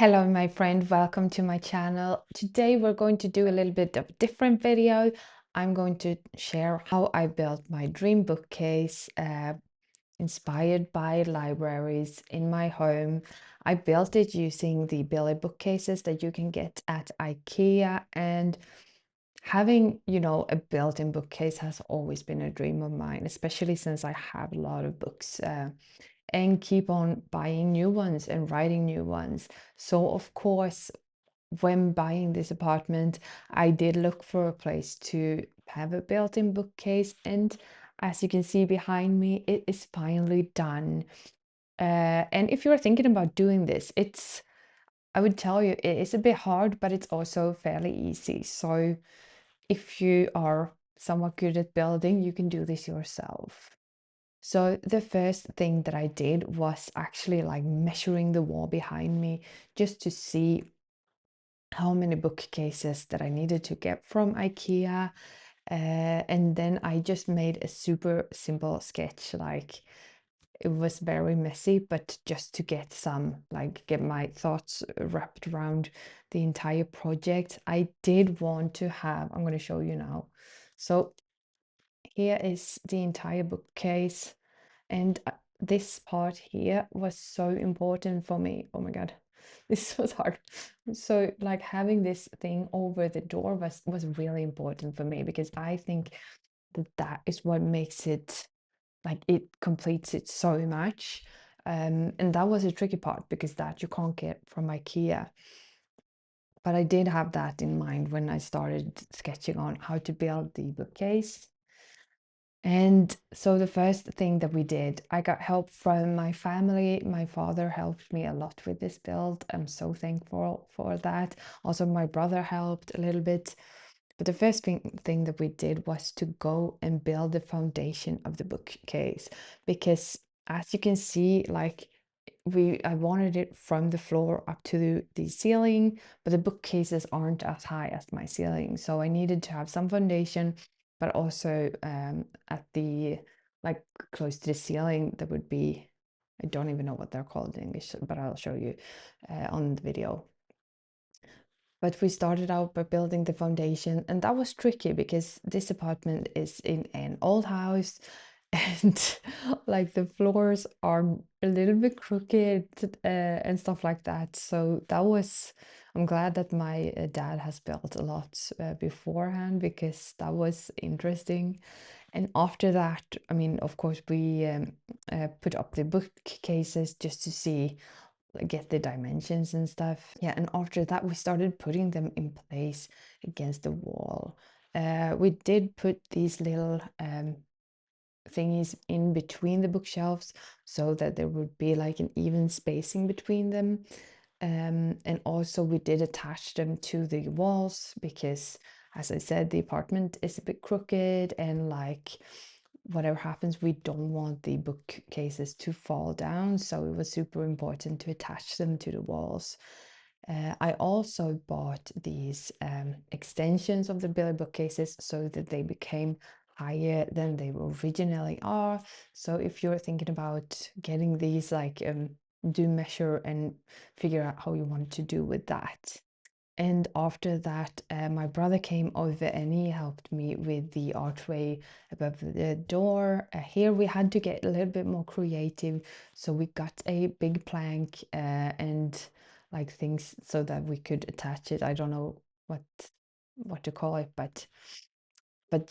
Hello, my friend. Welcome to my channel. Today we're going to do a little bit of a different video. I'm going to share how I built my dream bookcase, inspired by libraries in my home. I built it using the Billy bookcases that you can get at IKEA, and having, a built-in bookcase has always been a dream of mine, especially since I have a lot of books. And keep on buying new ones and writing new ones. So, of course, when buying this apartment, I did look for a place to have a built-in bookcase. And as you can see behind me, it is finally done. And if you're thinking about doing this, I would tell you, it is a bit hard, but it's also fairly easy. So if you are somewhat good at building, you can do this yourself. So the first thing that I did was actually like measuring the wall behind me just to see how many bookcases that I needed to get from IKEA. And then I just made a super simple sketch. Like it was very messy, but just to get get my thoughts wrapped around the entire project, I did want to have, I'm going to show you now. So here is the entire bookcase. And this part here was so important for me. Oh my God, this was hard. So like having this thing over the door was really important for me because I think that that is what makes it, like it completes it so much. And that was a tricky part because that you can't get from IKEA. But I did have that in mind when I started sketching on how to build the bookcase. And so the first thing that we did, I got help from my family. My father helped me a lot with this build. I'm so thankful for that. Also, my brother helped a little bit. But the first thing that we did was to go and build the foundation of the bookcase. Because as you can see, like I wanted it from the floor up to the ceiling, but the bookcases aren't as high as my ceiling. So I needed to have some foundation, but also at the like close to the ceiling, there would be, I don't even know what they're called in English, but I'll show you on the video. But we started out by building the foundation, and that was tricky because this apartment is in an old house and like the floors are a little bit crooked and stuff like that. So that was, I'm glad that my dad has built a lot beforehand because that was interesting. And after that, I mean, of course, we put up the bookcases just to see, get the dimensions and stuff. Yeah, and after that, we started putting them in place against the wall. We did put these little thingies in between the bookshelves so that there would be like an even spacing between them. And also we did attach them to the walls because, as I said, the apartment is a bit crooked and like whatever happens, we don't want the bookcases to fall down. So it was super important to attach them to the walls. I also bought these extensions of the Billy bookcases so that they became higher than they originally are. So if you're thinking about getting these, like do measure and figure out how you want to do with that. And after that, my brother came over and he helped me with the archway above the door. Here we had to get a little bit more creative. So we got a big plank and like things so that we could attach it. I don't know what to call it, but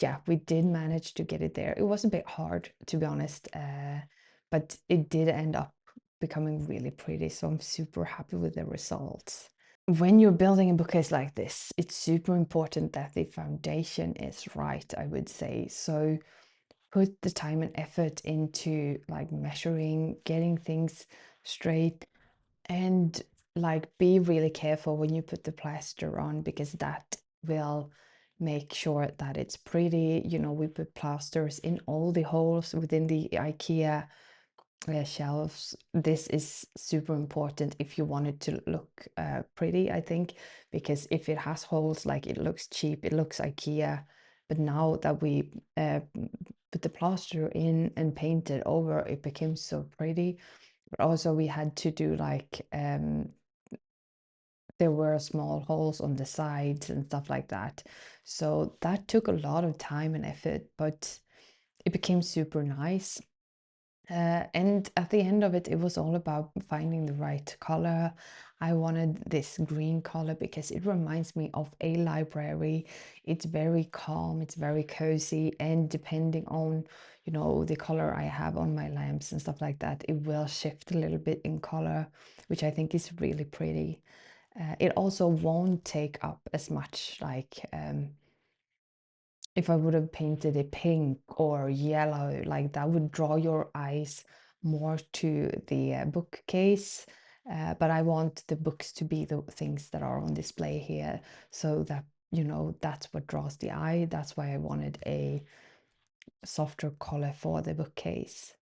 yeah, we did manage to get it there. It was a bit hard, to be honest, but it did end up becoming really pretty. So I'm super happy with the results. When you're building a bookcase like this, it's super important that the foundation is right, I would say. So put the time and effort into like measuring, getting things straight, and like be really careful when you put the plaster on because that will make sure that it's pretty. We put plasters in all the holes within the IKEA shelves. This is super important if you want it to look pretty, I think, because if it has holes, like it looks cheap, it looks IKEA. But now that we put the plaster in and paint it over, it became so pretty. But also we had to do like there were small holes on the sides and stuff like that. So that took a lot of time and effort, but it became super nice. And at the end of it, it was all about finding the right color. I wanted this green color because it reminds me of a library. It's very calm, it's very cozy, and depending on, the color I have on my lamps and stuff like that, it will shift a little bit in color, which I think is really pretty. It also won't take up as much, like if I would have painted it pink or yellow, like that would draw your eyes more to the bookcase. But I want the books to be the things that are on display here, so that, that's what draws the eye. That's why I wanted a softer color for the bookcase.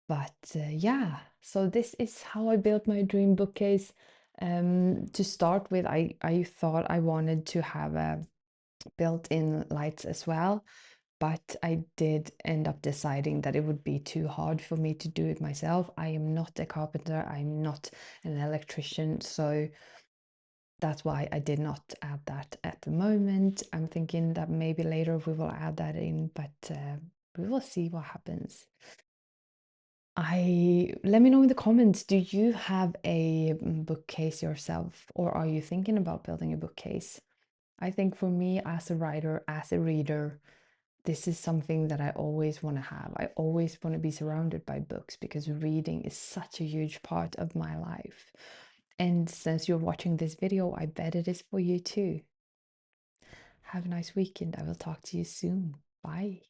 But yeah, so this is how I built my dream bookcase. To start with, I thought I wanted to have a built-in lights as well, but I did end up deciding that it would be too hard for me to do it myself. I am not a carpenter, I'm not an electrician, so that's why I did not add that at the moment. I'm thinking that maybe later we will add that in, but we will see what happens. Let me know in the comments, do you have a bookcase yourself, or are you thinking about building a bookcase? I think for me, as a writer, as a reader, this is something that I always want to have. I always want to be surrounded by books because reading is such a huge part of my life. And since you're watching this video, I bet it is for you too. Have a nice weekend. I will talk to you soon. Bye.